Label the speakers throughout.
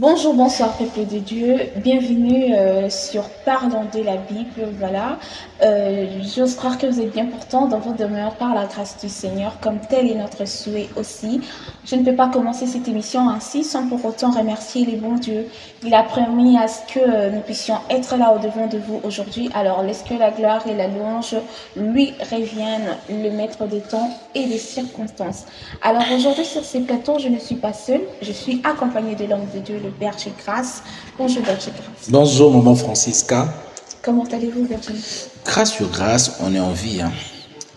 Speaker 1: Bonjour, bonsoir, peuple de Dieu. Bienvenue sur Parlons de la Bible. Voilà. J'ose croire que vous êtes bien portants dans vos demeures par la grâce du Seigneur, comme tel est notre souhait aussi. Je ne peux pas commencer cette émission ainsi sans pour autant remercier les bons dieux. Il a permis à ce que nous puissions être là au-devant de vous aujourd'hui. Alors, laisse que la gloire et la louange lui reviennent, le maître des temps et des circonstances. Alors, aujourd'hui, sur ces plateaux, je ne suis pas seule. Je suis accompagnée de l'homme de Dieu, le Berger Grâce. Bonjour, Berger Grâce.
Speaker 2: Bonjour, maman Francisca.
Speaker 1: Comment allez-vous, Berger?
Speaker 2: Grâce sur grâce, on est en vie.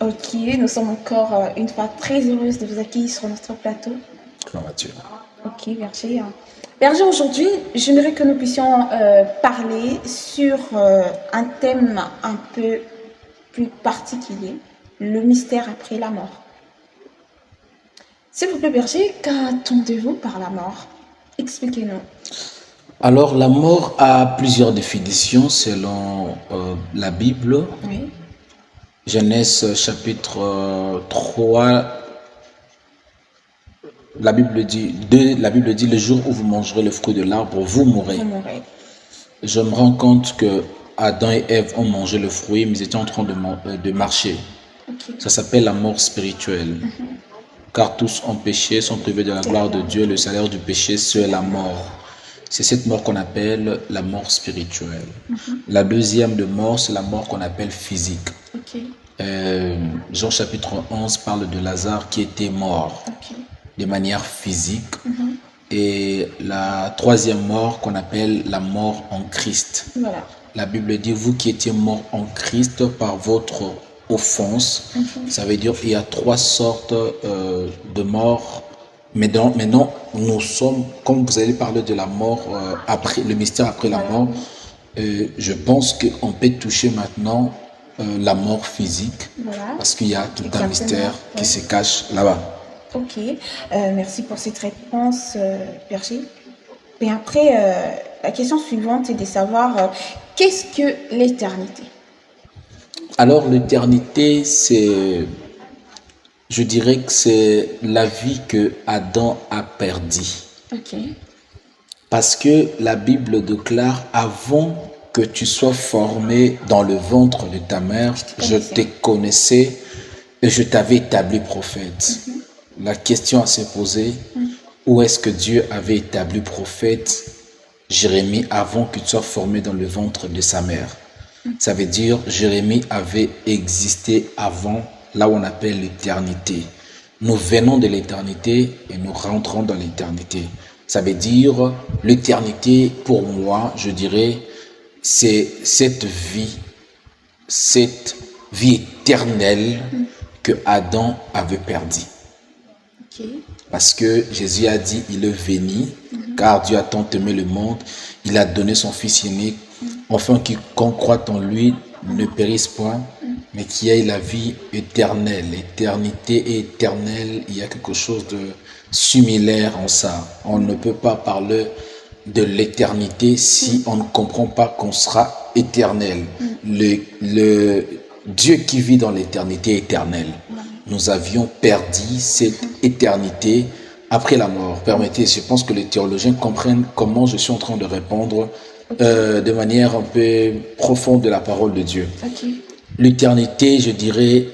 Speaker 1: Ok, nous sommes encore une fois très heureuses de vous accueillir sur notre plateau.
Speaker 2: Comment vas-tu?
Speaker 1: Ok, Berger. Berger, aujourd'hui, j'aimerais que nous puissions parler sur un thème un peu plus particulier, le mystère après la mort. S'il vous plaît, Berger, qu'attendez-vous par la mort? Expliquez-nous.
Speaker 2: Alors, la mort a plusieurs définitions selon la Bible.
Speaker 1: Oui.
Speaker 2: Genèse chapitre 3, la Bible dit le jour où vous mangerez le fruit de l'arbre, vous mourrez.
Speaker 1: Vous mourrez.
Speaker 2: Je me rends compte que Adam et Ève ont mangé le fruit, mais ils étaient en train de marcher.
Speaker 1: Ok.
Speaker 2: Ça s'appelle la mort spirituelle. Car tous ont péché, sont privés de la gloire de Dieu. Le salaire du péché, c'est la mort. C'est cette mort qu'on appelle la mort spirituelle. La deuxième de mort, c'est la mort qu'on appelle physique.
Speaker 1: Ok.
Speaker 2: Jean chapitre 11 parle de Lazare qui était mort
Speaker 1: Ok.
Speaker 2: de manière physique. Et la troisième mort qu'on appelle la mort en Christ.
Speaker 1: Voilà.
Speaker 2: La Bible dit, vous qui étiez morts en Christ par votre offense, ça veut dire qu'il y a trois sortes de morts. Maintenant, nous sommes, comme vous allez parler de la mort, après le mystère après la mort, je pense qu'on peut toucher maintenant la mort physique,
Speaker 1: Voilà.
Speaker 2: parce qu'il y a tout
Speaker 1: Exactement.
Speaker 2: un mystère
Speaker 1: Ouais.
Speaker 2: qui se cache là-bas.
Speaker 1: Ok. Merci pour cette réponse, Berger. Et après, la question suivante est de savoir qu'est-ce que l'éternité?
Speaker 2: Alors l'éternité, je dirais que c'est la vie que Adam a perdue.
Speaker 1: Ok.
Speaker 2: Parce que la Bible déclare, avant que tu sois formé dans le ventre de ta mère, je te connaissais et je t'avais établi prophète. La question à se poser, où est-ce que Dieu avait établi prophète Jérémie avant que tu sois formé dans le ventre de sa mère? Ça veut dire Jérémie avait existé avant, là où on appelle l'éternité. Nous venons de l'éternité et nous rentrons dans l'éternité. Ça veut dire l'éternité, pour moi, je dirais, c'est cette vie éternelle que Adam avait perdue.
Speaker 1: Ok.
Speaker 2: Parce que Jésus a dit, il est venu, car Dieu a tant aimé le monde, il a donné son Fils unique, afin quiconque croit en lui ne périsse point, mais qui ait la vie éternelle. L'éternité est éternelle, il y a quelque chose de similaire en ça. On ne peut pas parler de l'éternité si on ne comprend pas qu'on sera éternel. Le Dieu qui vit dans l'éternité est éternel. Nous avions perdu cette éternité après la mort. Permettez, je pense que les théologiens comprennent comment je suis en train de répondre de manière un peu profonde de la parole de Dieu.
Speaker 1: Ok.
Speaker 2: L'éternité, je dirais,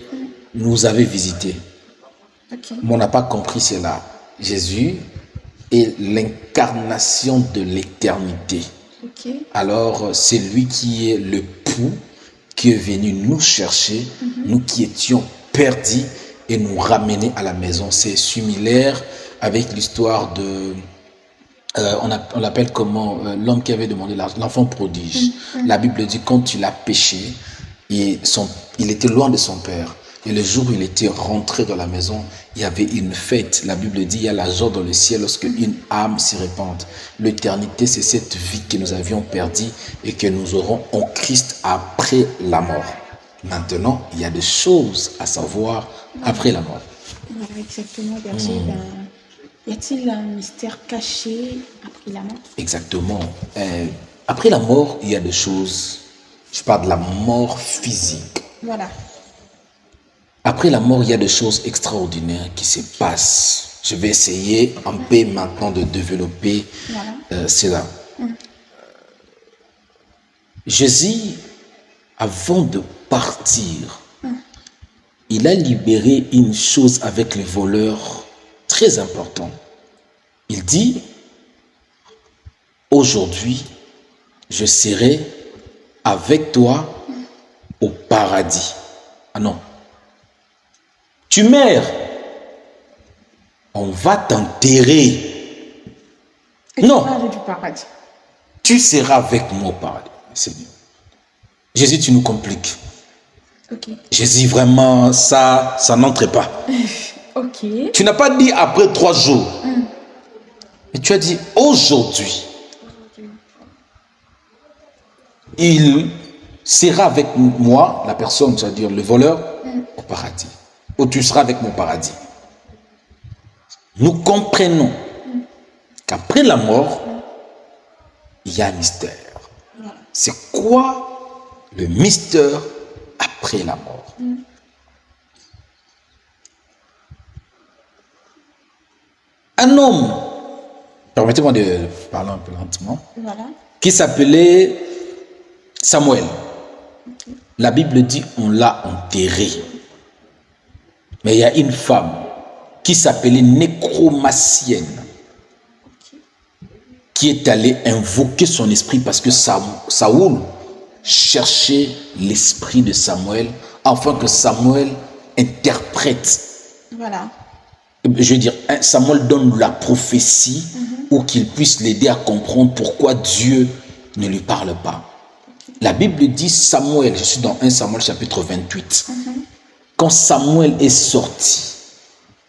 Speaker 2: nous avait visité.
Speaker 1: Ok.
Speaker 2: Mais on n'a pas compris cela. Jésus est l'incarnation de l'éternité.
Speaker 1: Ok.
Speaker 2: Alors, c'est lui qui est le pou, qui est venu nous chercher, nous qui étions perdus, et nous ramener à la maison. C'est similaire avec l'histoire de... on l'appelle comment l'homme qui avait demandé l'argent, l'enfant prodige. La Bible dit quand il a péché, il était loin de son père. Et le jour où il était rentré dans la maison, il y avait une fête. La Bible dit il y a la joie dans le ciel lorsque une âme s'y répand. L'éternité, c'est cette vie que nous avions perdue et que nous aurons en Christ après la mort. Maintenant, il y a des choses à savoir après la mort.
Speaker 1: Voilà, exactement, Berger. Y a-t-il un mystère caché après la mort?
Speaker 2: Exactement. Après la mort, il y a des choses. Je parle de la mort physique.
Speaker 1: Voilà.
Speaker 2: Après la mort, il y a des choses extraordinaires qui se passent. Je vais essayer en paix maintenant de développer cela. Jésus, avant de partir, il a libéré une chose avec les voleurs très important. Il dit, aujourd'hui, je serai avec toi au paradis. Ah non. Tu meurs, on va t'enterrer. Non.
Speaker 1: Du paradis.
Speaker 2: Tu seras avec moi au paradis. Seigneur. Jésus, tu nous compliques.
Speaker 1: Okay.
Speaker 2: Jésus, vraiment, ça n'entre pas.
Speaker 1: Okay.
Speaker 2: Tu n'as pas dit après 3 jours. Mais tu as dit aujourd'hui. Il sera avec moi, la personne, c'est-à-dire le voleur, au paradis. Ou tu seras avec mon paradis. Nous comprenons qu'après la mort, il y a un mystère. C'est quoi le mystère après la mort? Un homme, permettez-moi de parler un peu lentement, qui s'appelait Samuel. La Bible dit on l'a enterré. Mais il y a une femme qui s'appelait nécromancienne qui est allée invoquer son esprit parce que Saoul cherchait l'esprit de Samuel afin que Samuel interprète.
Speaker 1: Voilà.
Speaker 2: Je veux dire, Samuel donne la prophétie ou qu'il puisse l'aider à comprendre pourquoi Dieu ne lui parle pas. La Bible dit Samuel, je suis dans 1 Samuel chapitre 28. Quand Samuel est sorti,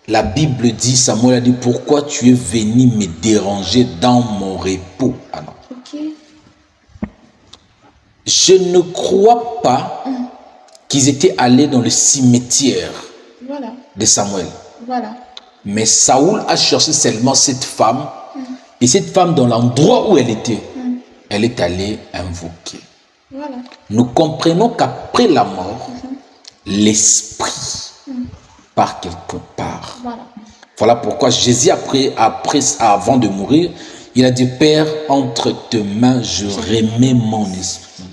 Speaker 2: la Bible dit, Samuel a dit, pourquoi tu es venu me déranger dans mon repos? Ah non.
Speaker 1: Okay.
Speaker 2: Je ne crois pas qu'ils étaient allés dans le cimetière de Samuel.
Speaker 1: Voilà.
Speaker 2: Mais Saoul a cherché seulement cette femme. Et cette femme, dans l'endroit où elle était, elle est allée invoquer.
Speaker 1: Voilà.
Speaker 2: Nous comprenons qu'après la mort, l'esprit part quelque part. Voilà pourquoi Jésus, avant de mourir, il a dit, Père, entre tes mains, je remets mon esprit.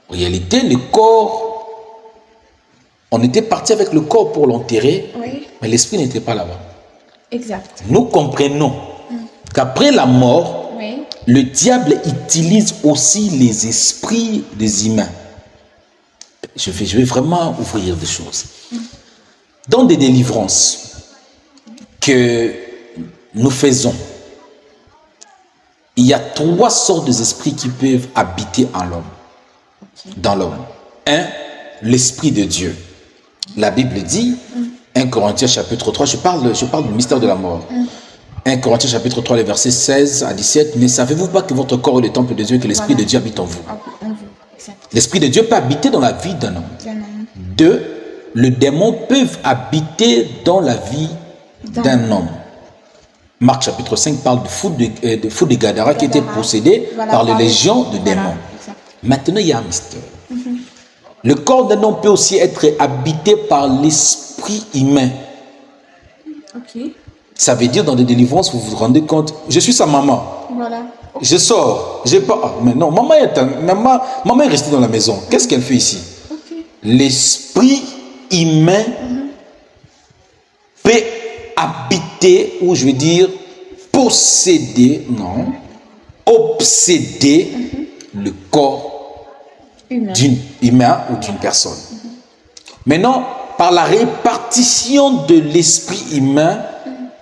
Speaker 2: En réalité, le corps, on était parti avec le corps pour l'enterrer, mais l'esprit n'était pas là-bas.
Speaker 1: Exact.
Speaker 2: Nous comprenons qu'après la mort, le diable utilise aussi les esprits des humains. Je vais vraiment ouvrir des choses. Dans des délivrances que nous faisons, il y a 3 sortes d'esprits qui peuvent habiter en l'homme, dans l'homme. 1, l'esprit de Dieu. La Bible dit, 1 Corinthiens chapitre 3, je parle du mystère de la mort. 1 Corinthiens chapitre 3, les versets 16 à 17. Ne savez-vous pas que votre corps est le temple de Dieu et que l'esprit de Dieu habite en vous? L'esprit de Dieu peut habiter dans la vie d'un homme. 2, les démons peuvent habiter dans la vie d'un homme. Marc chapitre 5 parle du fou de Gadara qui était possédé par les légions de démons. Maintenant, il y a un mystère. Le corps d'un homme peut aussi être habité par l'esprit humain. Ça veut dire, dans des délivrances, vous vous rendez compte, je suis sa maman. Je sors, j'ai pas. Mais non, maman est restée dans la maison. Qu'est-ce qu'elle fait ici? L'esprit humain peut habiter, ou je veux dire, posséder, non, obséder le corps d'un humain ou d'une personne. Maintenant, par la répartition de l'esprit humain,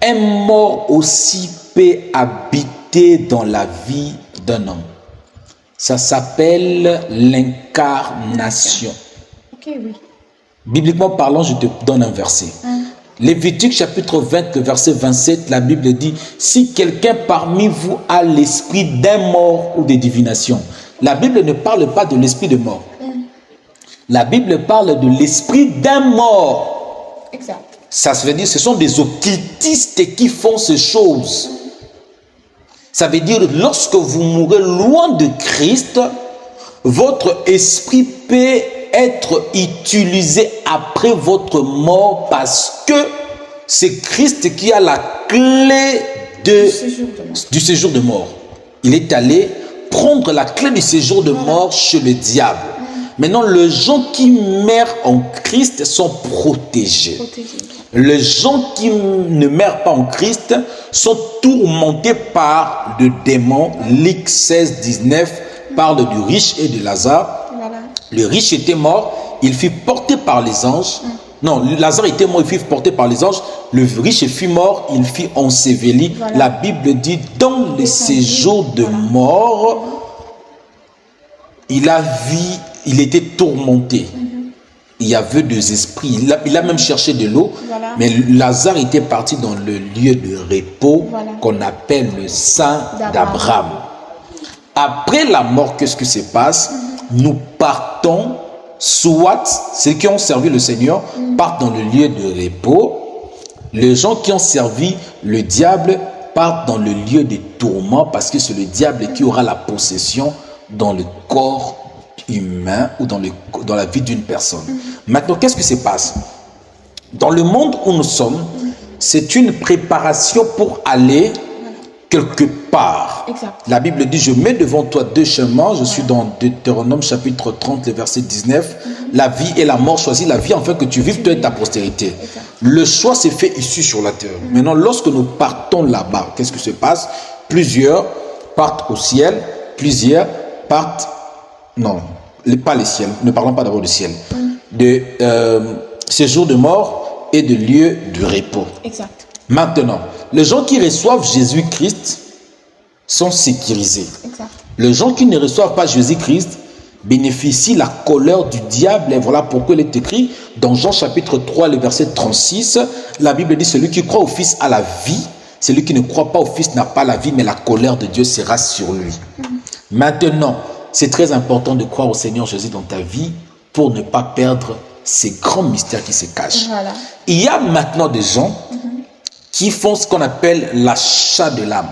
Speaker 2: un mort aussi peut habiter dans la vie d'un homme. Ça s'appelle l'incarnation. Bibliquement parlant, je te donne un verset. Lévitique chapitre 20, verset 27, la Bible dit, si quelqu'un parmi vous a l'esprit d'un mort ou de divination. La Bible ne parle pas de l'esprit de mort. La Bible parle de l'esprit d'un mort.
Speaker 1: Exact.
Speaker 2: Ça veut dire, ce sont des occultistes qui font ces choses. Ça veut dire, lorsque vous mourrez loin de Christ, votre esprit peut être utilisé après votre mort parce que c'est Christ qui a la clé du séjour de mort. Il est allé prendre la clé du séjour de mort chez le diable. Maintenant, les gens qui meurent en Christ sont protégés. Les gens qui ne meurent pas en Christ sont tourmentés par le démon. Luc 16, 19 parle du riche et de Lazare. Le riche était mort, il fut porté par les anges. Non, Lazare était mort, il fut porté par les anges. Le riche fut mort, il fut enseveli. La Bible dit, dans le séjour de mort, il était tourmenté. Il y avait des esprits. Il a même cherché de l'eau. Mais Lazare était parti dans le lieu de repos qu'on appelle le sein d'Abraham. Après la mort, qu'est-ce qui se passe? Nous partons, soit ceux qui ont servi le Seigneur partent dans le lieu de repos. Les gens qui ont servi le diable partent dans le lieu des tourments parce que c'est le diable qui aura la possession dans le corps humain ou dans la vie d'une personne. Maintenant, qu'est-ce qui se passe? Dans le monde où nous sommes, c'est une préparation pour aller quelque part. La Bible dit, je mets devant toi deux chemins. Je suis dans Deutéronome chapitre 30, le verset 19. La vie et la mort, choisis la vie afin que tu vives toi et ta postérité. Le choix s'est fait ici sur la terre. Maintenant, lorsque nous partons là-bas, qu'est-ce qui se passe? Plusieurs partent au ciel, plusieurs partent... Non, pas les ciels, ne parlons pas d'abord du ciel. De séjour de mort et de lieu de repos. Maintenant, les gens qui reçoivent Jésus-Christ sont sécurisés. Les gens qui ne reçoivent pas Jésus-Christ bénéficient la colère du diable. Et voilà pourquoi il est écrit dans Jean chapitre 3, le verset 36. La Bible dit, celui qui croit au Fils a la vie. Celui qui ne croit pas au Fils n'a pas la vie, mais la colère de Dieu sera sur lui. Maintenant, c'est très important de croire au Seigneur Jésus dans ta vie pour ne pas perdre ces grands mystères qui se cachent. Il y a maintenant des gens qui font ce qu'on appelle l'achat de l'âme.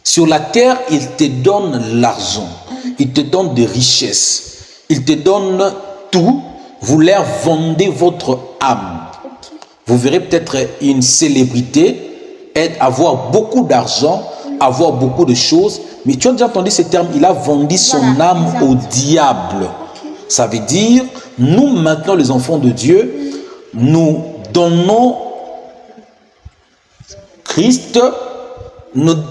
Speaker 2: Sur la terre, ils te donnent l'argent, ils te donnent des richesses, ils te donnent tout, vous leur vendez votre âme. Vous verrez peut-être une célébrité, avoir beaucoup d'argent, avoir beaucoup de choses, mais tu as déjà entendu ce terme, il a vendu son âme au diable. Ça veut dire, nous maintenant les enfants de Dieu, nous donnons Christ, non.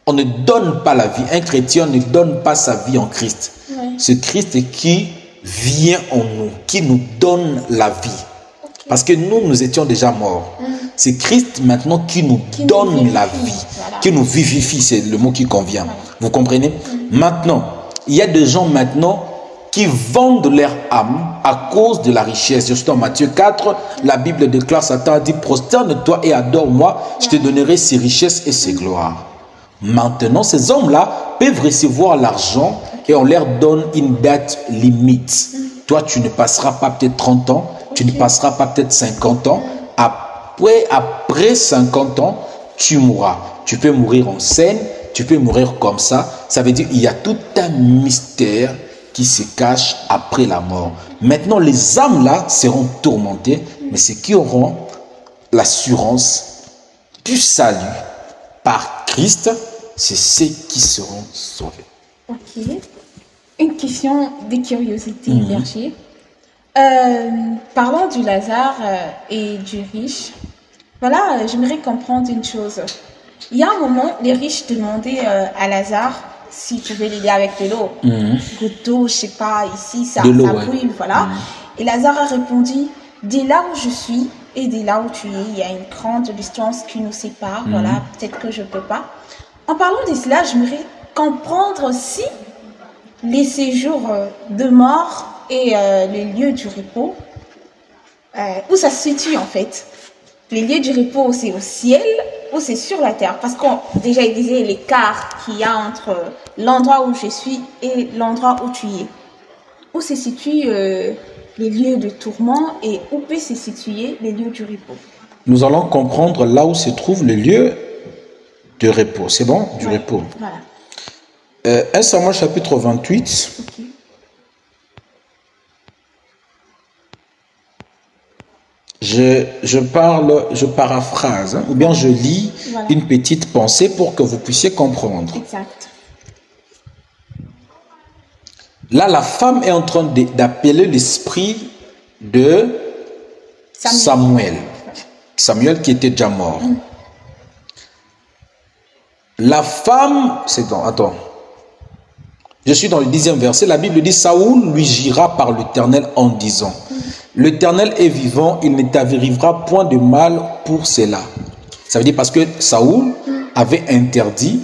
Speaker 2: On ne donne pas la vie. Un chrétien ne donne pas sa vie en Christ. C'est Christ qui vient en nous, qui nous donne la vie. Parce que nous étions déjà morts. C'est Christ maintenant qui nous donne la vie, qui nous vivifie, c'est le mot qui convient. Vous comprenez? Maintenant, il y a des gens maintenant qui vendent leur âme à cause de la richesse. Je suis dans Matthieu 4, la Bible déclare, Satan a dit, prosterne-toi et adore-moi, je te donnerai ses richesses et ses gloires. Maintenant, ces hommes-là peuvent recevoir l'argent et on leur donne une date limite. Toi, tu ne passeras pas peut-être 30 ans, tu ne passeras pas peut-être 50 ans. Après 50 ans, tu mourras. Tu peux mourir en scène, tu peux mourir comme ça. Ça veut dire qu'il y a tout un mystère qui se cache après la mort. Maintenant, les âmes-là seront tourmentées, mais ceux qui auront l'assurance du salut par Christ, c'est ceux qui seront sauvés.
Speaker 1: Ok. Une question de curiosité, Berger. Parlons du Lazare et du riche. Voilà, j'aimerais comprendre une chose. Il y a un moment, les riches demandaient à Lazare si tu veux l'aider avec de l'eau. Goutte d'eau, je sais pas, ici, ça brûle, voilà. Et Lazare a répondu, dès là où je suis et dès là où tu es, il y a une grande distance qui nous sépare, voilà, peut-être que je peux pas. En parlant de cela, j'aimerais comprendre aussi les séjours de mort et les lieux du repos, où ça se situe en fait. Les lieux du repos, c'est au ciel ou c'est sur la terre? Parce qu'on déjà il disait l'écart qu'il y a entre l'endroit où je suis et l'endroit où tu es. Où se situent les lieux de tourment et où peut se situer les lieux du repos?
Speaker 2: Nous allons comprendre là où se trouve le lieu de repos. C'est bon? Du repos. Voilà. 1 Samuel chapitre 28. je paraphrase, hein, ou bien je lis
Speaker 1: Voilà.
Speaker 2: une petite pensée pour que vous puissiez comprendre.
Speaker 1: Exact.
Speaker 2: Là, la femme est en train d'appeler l'esprit de Samuel. Samuel qui était déjà mort. La femme, attends. Je suis dans le 10e verset. La Bible dit, Saoul lui gira par l'Éternel en disant, l'Éternel est vivant, il ne t'arrivera point de mal pour cela. Ça veut dire parce que Saoul avait interdit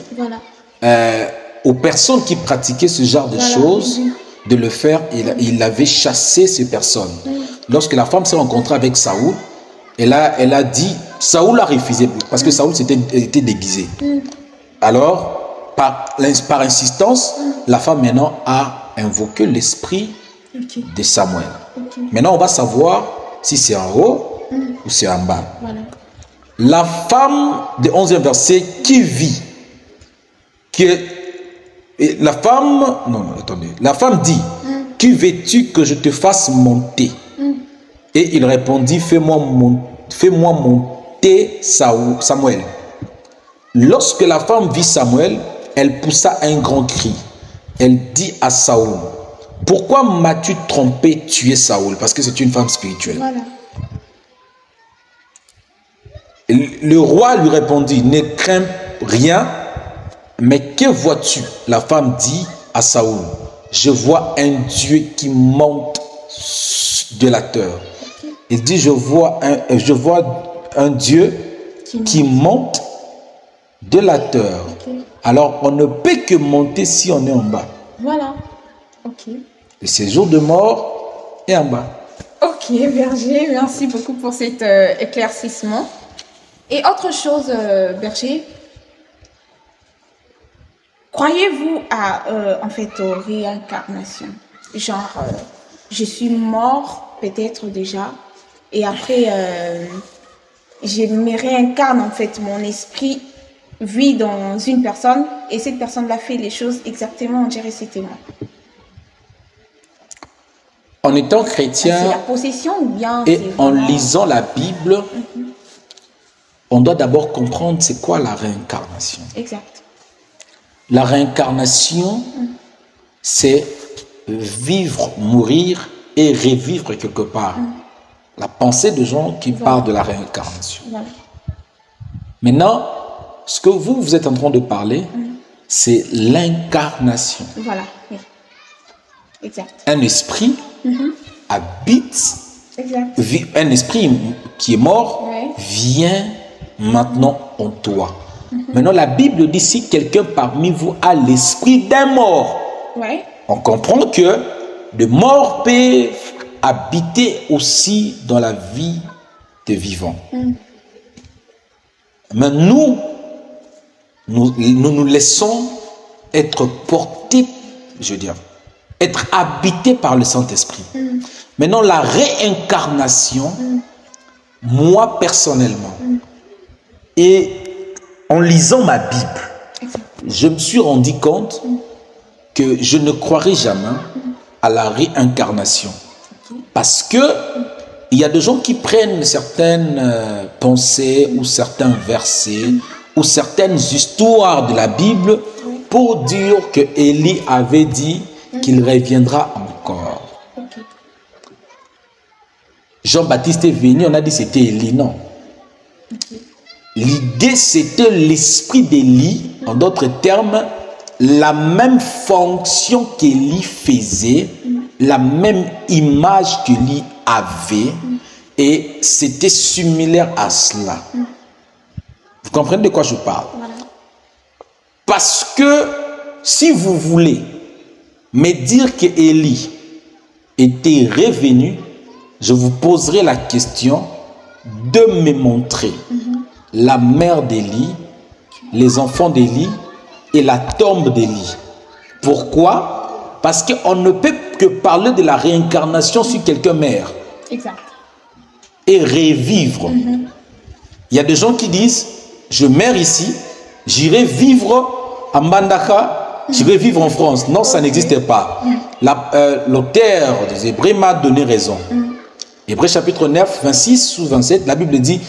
Speaker 2: aux personnes qui pratiquaient ce genre de choses de le faire. Il avait chassé ces personnes. Lorsque la femme s'est rencontrée avec Saoul, elle a dit, Saoul a refusé parce que Saoul était déguisé. Alors, par insistance, la femme maintenant a invoqué l'esprit de Samuel. Maintenant, on va savoir si c'est en haut ou c'est en bas.
Speaker 1: Voilà.
Speaker 2: La femme du 11e verset qui vit, la femme dit, qui veux-tu que je te fasse monter? Et il répondit, fais-moi monter Samuel. Lorsque la femme vit Samuel, elle poussa un grand cri. Elle dit à Saoul, pourquoi m'as-tu trompé tuer Saoul? Parce que c'est une femme spirituelle.
Speaker 1: Voilà.
Speaker 2: Le roi lui répondit, ne crains rien, mais que vois-tu? La femme dit à Saoul, je vois un Dieu qui monte de la terre. Il dit, je vois un Dieu qui monte de la terre. Alors, on ne peut que monter si on est en bas.
Speaker 1: Voilà. Ok.
Speaker 2: Le séjour de mort est en bas.
Speaker 1: Ok, Berger, merci beaucoup pour cet éclaircissement. Et autre chose, Berger, croyez-vous aux réincarnations? Genre, je suis mort peut-être déjà, et après, je me réincarne en fait, mon esprit vit dans une personne, et cette personne-là fait les choses exactement, on dirait c'était moi.
Speaker 2: En étant
Speaker 1: C'est
Speaker 2: chrétien
Speaker 1: la possession ou bien
Speaker 2: et
Speaker 1: c'est
Speaker 2: en
Speaker 1: vraiment-
Speaker 2: lisant la Bible, on doit d'abord comprendre c'est quoi la réincarnation.
Speaker 1: Exact.
Speaker 2: La réincarnation, c'est vivre, mourir et revivre quelque part. La pensée de gens qui parlent de la réincarnation.
Speaker 1: Voilà.
Speaker 2: Maintenant, ce que vous êtes en train de parler, c'est l'incarnation.
Speaker 1: Voilà, oui. Exact.
Speaker 2: Un esprit habite,
Speaker 1: Exact.
Speaker 2: un esprit qui est mort
Speaker 1: Ouais.
Speaker 2: vient maintenant en toi. Maintenant, la Bible dit si quelqu'un parmi vous a l'esprit d'un mort,
Speaker 1: Ouais.
Speaker 2: on comprend que le mort peut habiter aussi dans la vie des vivants. Mais nous laissons être portés, je veux dire, être habités par le Saint-Esprit. Maintenant, la réincarnation, moi personnellement, et en lisant ma Bible, je me suis rendu compte que je ne croirais jamais à la réincarnation. Parce que il y a des gens qui prennent certaines pensées ou certains versets ou certaines histoires de la Bible pour dire que Élie avait dit qu'il reviendra encore.
Speaker 1: Ok.
Speaker 2: Jean-Baptiste est venu, on a dit c'était Élie. Non. L'idée, c'était l'esprit d'Élie, en d'autres termes, la même fonction qu'Élie faisait, la même image qu'Élie avait, et c'était similaire à cela. Vous comprenez de quoi je parle?
Speaker 1: Voilà.
Speaker 2: Parce que si vous voulez me dire que Élie était revenu, je vous poserai la question de me montrer la mère d'Élie, les enfants d'Élie et la tombe d'Élie. Pourquoi? Parce qu'on ne peut que parler de la réincarnation si quelqu'un meurt
Speaker 1: Exact.
Speaker 2: et revivre. Il y a des gens qui disent, je meurs ici, j'irai vivre à Mbandaka, j'irai vivre en France. Non, ça n'existe pas. L'auteur des Hébreux m'a donné raison. Hébreux chapitre 9, 26 ou 27, la Bible dit,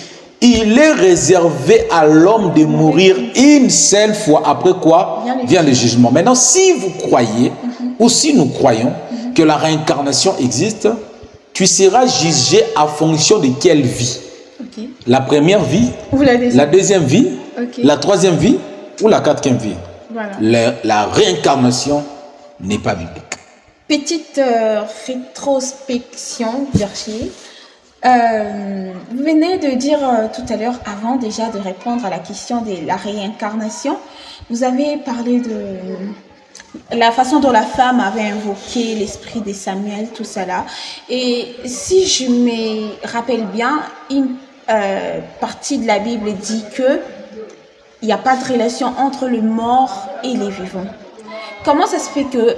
Speaker 2: il est réservé à l'homme de mourir une seule fois, après quoi vient le jugement. Maintenant, si vous croyez, ou si nous croyons que la réincarnation existe, tu seras jugé en fonction de quelle vie? La première vie, la deuxième vie, la troisième vie ou la quatrième vie. Voilà. La réincarnation n'est pas biblique.
Speaker 1: Petite rétrospection, Virginie. Vous venez de dire tout à l'heure, avant déjà de répondre à la question de la réincarnation, vous avez parlé de la façon dont la femme avait invoqué l'esprit de Samuel, tout ça là. Et si je me rappelle bien, une partie de la Bible dit que il n'y a pas de relation entre le mort et les vivants. Comment ça se fait que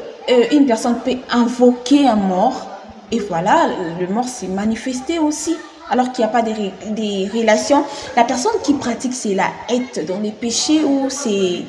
Speaker 1: une personne peut invoquer un mort et voilà, le mort s'est manifesté aussi, alors qu'il n'y a pas des relations? La personne qui pratique cela est dans les péchés ou c'est,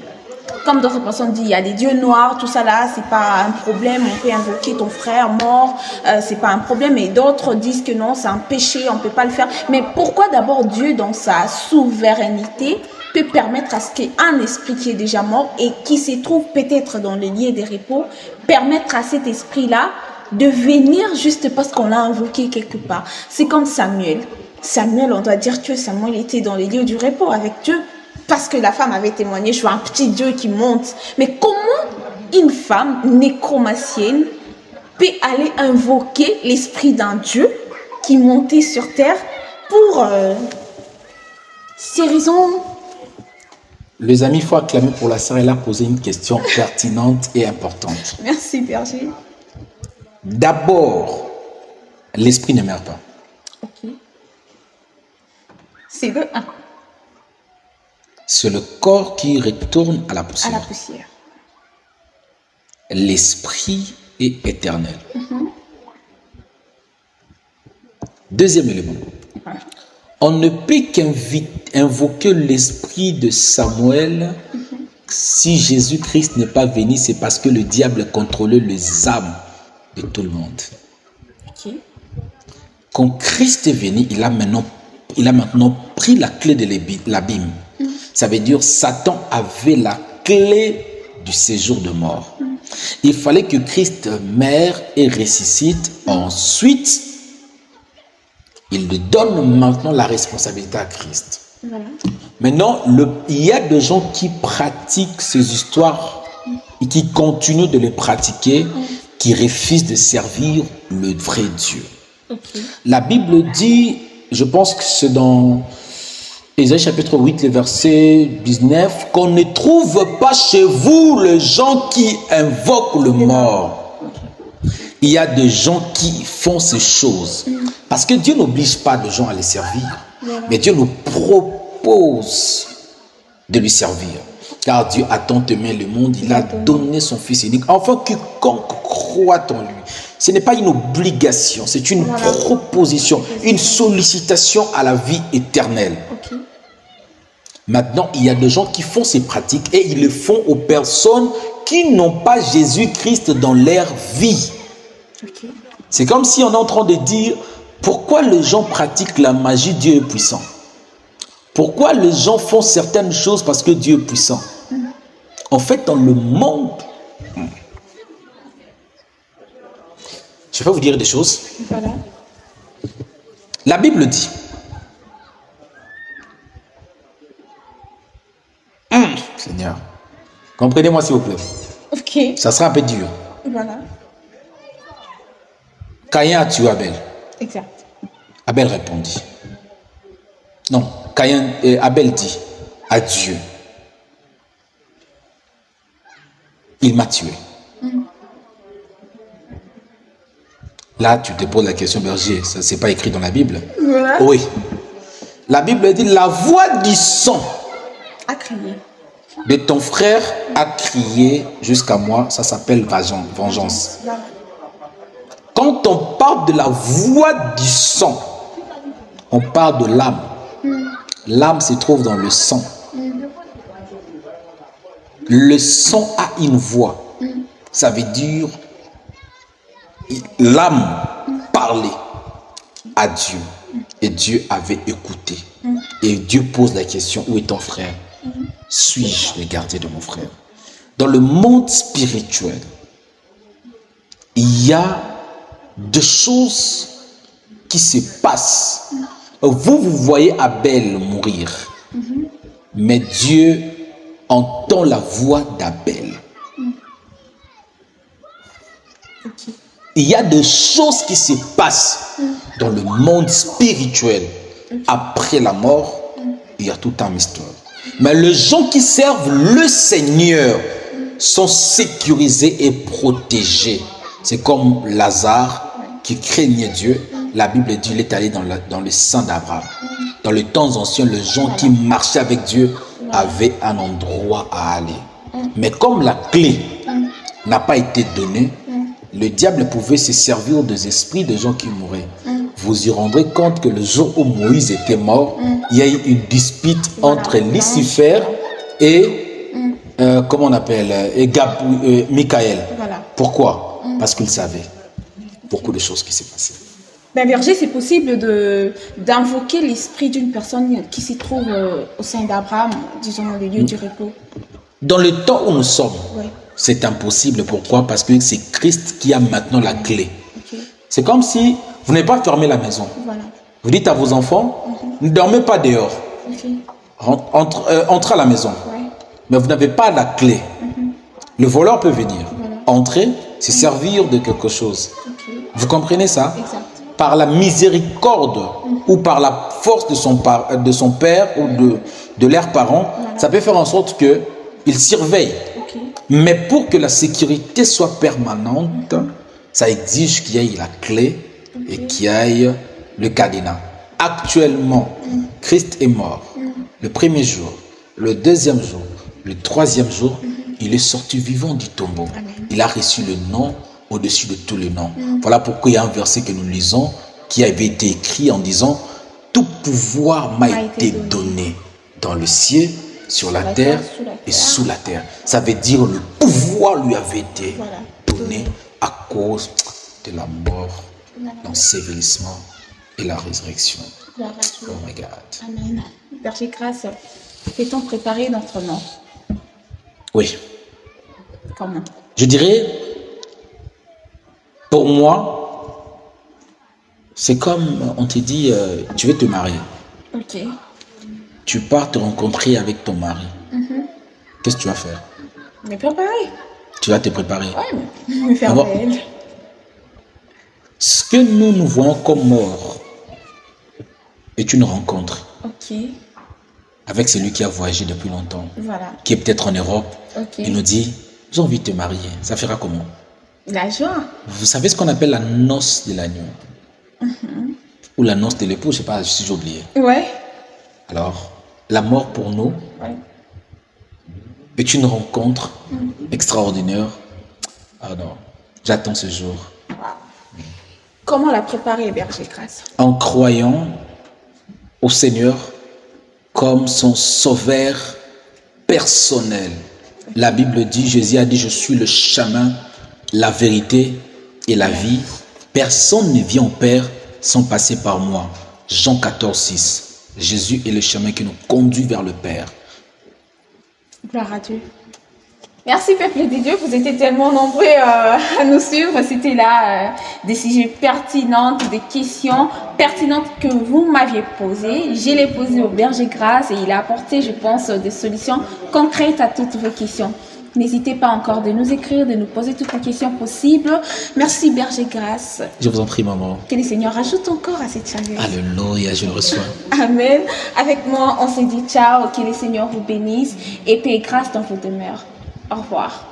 Speaker 1: comme d'autres personnes disent, il y a des dieux noirs, tout ça là, c'est pas un problème, on peut invoquer ton frère mort, c'est pas un problème, et d'autres disent que non, c'est un péché, on peut pas le faire. Mais pourquoi d'abord Dieu, dans sa souveraineté, peut permettre à ce qu'un esprit qui est déjà mort et qui se trouve peut-être dans le lieu de repos, permettre à cet esprit-là de venir juste parce qu'on l'a invoqué quelque part? C'est comme Samuel. Samuel, on doit dire que Samuel était dans les lieux du repos avec Dieu parce que la femme avait témoigné, je vois un petit Dieu qui monte. Mais comment une femme nécromancienne peut aller invoquer l'esprit d'un Dieu qui montait sur terre pour ces raisons?
Speaker 2: Les amis, il faut acclamer pour la sœur. Elle a posé une question pertinente et importante.
Speaker 1: Merci, Berger.
Speaker 2: D'abord, l'esprit ne meurt pas.
Speaker 1: Ok. C'est de 1.
Speaker 2: C'est le corps qui retourne à la poussière.
Speaker 1: À la poussière.
Speaker 2: L'esprit est éternel. Deuxième élément. On ne peut qu'invoquer l'esprit de Samuel si Jésus-Christ n'est pas venu, c'est parce que le diable contrôlait les âmes de tout le monde.
Speaker 1: Okay.
Speaker 2: Quand Christ est venu, il a maintenant pris la clé de l'abîme. Ça veut dire Satan avait la clé du séjour de mort. Il fallait que Christ meure et ressuscite. Ensuite, il lui donne maintenant la responsabilité à Christ.
Speaker 1: Voilà.
Speaker 2: Maintenant, il y a des gens qui pratiquent ces histoires et qui continuent de les pratiquer, qui refusent de servir le vrai Dieu.
Speaker 1: Okay.
Speaker 2: La Bible dit, je pense que c'est dans Ésaïe chapitre 8, le verset 19, qu'on ne trouve pas chez vous les gens qui invoquent le mort. Il y a des gens qui font ces choses. Parce que Dieu n'oblige pas les gens à les servir. Mais Dieu nous propose de lui servir. Car Dieu a tant aimé le monde, il a donné son Fils unique. Enfin, quiconque croit en lui. Ce n'est pas une obligation, c'est une proposition, une sollicitation à la vie éternelle.
Speaker 1: Okay.
Speaker 2: Maintenant, il y a des gens qui font ces pratiques et ils le font aux personnes qui n'ont pas Jésus-Christ dans leur vie.
Speaker 1: Okay.
Speaker 2: C'est comme si on est en train de dire, pourquoi les gens pratiquent la magie? Dieu est puissant. Pourquoi les gens font certaines choses? Parce que Dieu est puissant. En fait, dans le monde, je vais vous dire des choses.
Speaker 1: Voilà.
Speaker 2: La Bible dit, Seigneur, comprenez-moi s'il vous plaît.
Speaker 1: Ok.
Speaker 2: Ça sera un peu dur.
Speaker 1: Voilà.
Speaker 2: Caïn a tué Abel.
Speaker 1: Exact.
Speaker 2: Abel répondit. Non, Abel dit à Dieu, il m'a tué. Là, tu te poses la question, berger, ça c'est pas écrit dans la Bible.
Speaker 1: Voilà.
Speaker 2: Oui. La Bible dit, la voix du sang
Speaker 1: A crié.
Speaker 2: de ton frère a crié jusqu'à moi. Ça s'appelle vengeance.
Speaker 1: Voilà.
Speaker 2: Quand on parle de la voix du sang, on parle de l'âme. L'âme se trouve dans le sang. Le sang a une voix. Ça veut dire l'âme parlait à Dieu. Et Dieu avait écouté. Et Dieu pose la question, où est ton frère? Suis-je le gardien de mon frère? Dans le monde spirituel, il y a des choses qui se passent. Vous voyez Abel mourir. Mais Dieu entend la voix d'Abel. Il y a des choses qui se passent dans le monde spirituel. Après la mort, il y a tout un mystère. Mais les gens qui servent le Seigneur sont sécurisés et protégés. C'est comme Lazare qui craignait Dieu. La Bible dit qu'il est allé dans le sein d'Abraham. Dans les temps anciens, les gens qui marchaient avec Dieu avaient un endroit à aller. Mais comme la clé n'a pas été donnée, le diable pouvait se servir des esprits des gens qui mouraient. Vous y rendrez compte que le jour où Moïse était mort, il y a eu une dispute entre Lucifer et, comment on appelle, Michael. Pourquoi? Parce qu'il savait beaucoup de choses qui s'est passées.
Speaker 1: Ben, berger, c'est possible d'invoquer l'esprit d'une personne qui se trouve au sein d'Abraham, disons le lieu du repos.
Speaker 2: Dans le temps où nous sommes, c'est impossible. Pourquoi? Parce que c'est Christ qui a maintenant la clé. C'est comme si vous n'avez pas fermé la maison. Vous dites à vos enfants, ne dormez pas dehors. Entrez à la maison. Mais vous n'avez pas la clé. Le voleur peut venir. Entrer, se servir de quelque chose. Vous comprenez ça? Par la miséricorde ou par la force de son père ou de leurs parents, ça peut faire en sorte qu'il surveille. Mais pour que la sécurité soit permanente, ça exige qu'il y ait la clé et qu'il y ait le cadenas. Actuellement, Christ est mort. Le premier jour, le deuxième jour, le troisième jour, il est sorti vivant du tombeau. Il a reçu le nom au-dessus de tous les noms. Voilà pourquoi il y a un verset que nous lisons qui avait été écrit en disant « Tout pouvoir m'a été donné dans le ciel, sur la terre et sous la terre. » Ça veut dire le pouvoir lui avait été donné à cause de la mort, l'ensevelissement et la résurrection. Oh my God.
Speaker 1: Amen. Berger Grâce, fait-on préparer notre mort?
Speaker 2: Oui.
Speaker 1: Comment?
Speaker 2: Je dirais, pour moi, c'est comme on te dit, tu veux te marier. Tu pars te rencontrer avec ton mari. Qu'est-ce que tu vas faire?
Speaker 1: Me préparer.
Speaker 2: Tu vas te préparer.
Speaker 1: Oui, me faire belle.
Speaker 2: Ce que nous voyons comme mort est une rencontre avec celui qui a voyagé depuis longtemps, qui est peut-être en Europe. Il nous dit, j'ai envie de te marier. Ça fera comment?
Speaker 1: La joie.
Speaker 2: Vous savez ce qu'on appelle la noce de l'agneau? Ou la noce de l'époux, je ne sais pas si j'ai oublié. Alors, la mort pour nous est une rencontre extraordinaire. Ah non, j'attends ce jour.
Speaker 1: Comment la préparer, Berger Grâce?
Speaker 2: En croyant au Seigneur comme son sauveur personnel. La Bible dit, Jésus a dit, je suis le chemin, la vérité et la vie. Personne ne vient au Père sans passer par moi. Jean 14, 6. Jésus est le chemin qui nous conduit vers le Père.
Speaker 1: Gloire à Dieu. Merci, peuple de Dieu. Vous étiez tellement nombreux à nous suivre. C'était là des sujets pertinents, des questions pertinentes que vous m'aviez posées. Je les posées au Berger Grâce et il a apporté, je pense, des solutions concrètes à toutes vos questions. N'hésitez pas encore de nous écrire, de nous poser toutes les questions possibles. Merci, Berger Grâce.
Speaker 2: Je vous en prie, maman.
Speaker 1: Que le Seigneur ajoute encore à cette chaleur.
Speaker 2: Alléluia, je le reçois.
Speaker 1: Amen. Avec moi, on se dit ciao. Que le Seigneur vous bénisse et paix et grâce dans vos demeures. Au revoir.